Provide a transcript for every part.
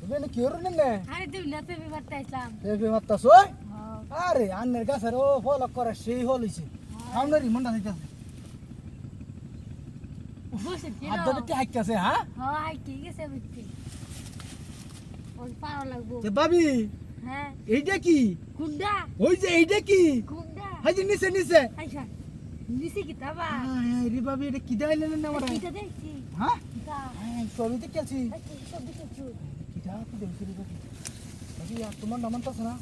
তুমি কি হরো নে আরে তুই না তুই বিবারটা আইলাম এ মাত্তাছ আরে আন্নের গাছের ও ফল করে সেই হল হইছে সামনের মনটা হইতাছে বসে কি হাত ধরে হাইতাছে হ্যাঁ হ্যাঁ ঠিক আছে বুঝছি ওই পারো লাগবো যে ভাবি হ্যাঁ এইটা কি কুন্ডা ওই যে এইটা কি কুন্ডা হাই যে নিচে নিচে আইসা নিছি কি তাবা রে ভাবি এটা কি দাইলেন না আমারে কিটা দেখছি হ্যাঁ কিটা সবই দেখেছি সব দেখছি কিটা কি দেখছি রে ভাবি ভাবি আর তোমার নাম তো না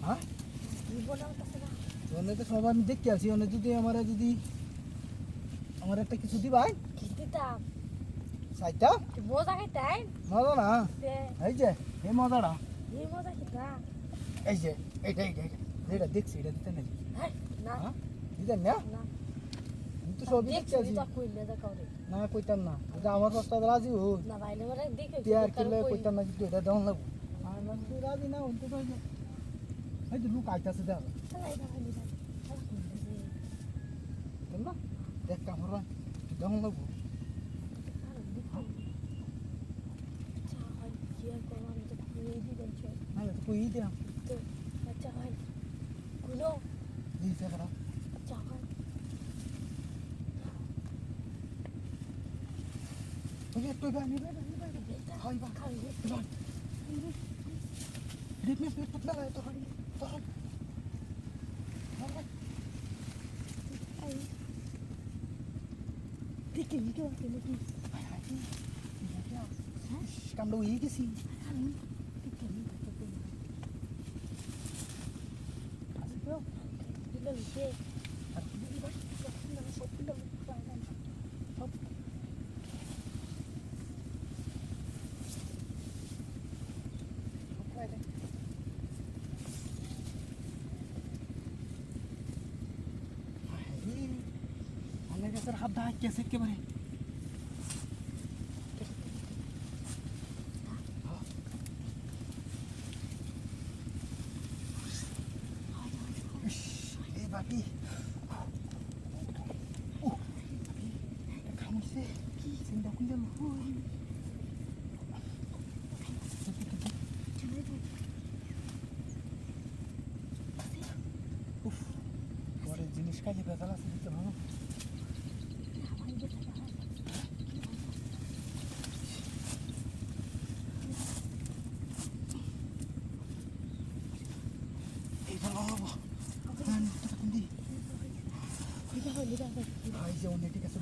হ্যাঁ জীবনও কাছে না ওনে তো সব আমি দেখতে আছি ওনে যদি আমার একটা কিছু দিবাই কিটা সাইটা মজা খাইতাই মজা না এই যে এই মজাটা এই মজা কিটা এই যে এইটা যেটা দেখছি এটা দিতে নাই হ্যাঁ না হ্যাঁ দিতেন না না আমি তো সবই দেখতে আছি এটা কইলে দা কাউরে না কইতাম না এটা আমার প্রস্তাব রাজি হো না বাইলে মানে দেখে টিয়ার কিলো কইতাম না কিন্তু এটা দেওয়া লাগবো আর না তুই রাজি না হইতে তো এই তো লুক আইতাছে দেখ না দেখ কামড় দেওয়া লাগবো হ্যাঁ তো কই দিয়া দিতে করা ওই একটু গানি হয় বা খাই রিপ মে পেট পতলা है तो দেখে নি কেউ কেন কি কামড় হয়ে গেছি আমার কাছে হাত দা কেসে একেবারে এই বাকি খামছে কি চিন্তা করলাম পরে জিনিস কাজে বেতাল আছে দিতে ভালো এই ভালো হবো হ্যাঁ তোরা কোন দিই এই যে অনেক ঠিক আছে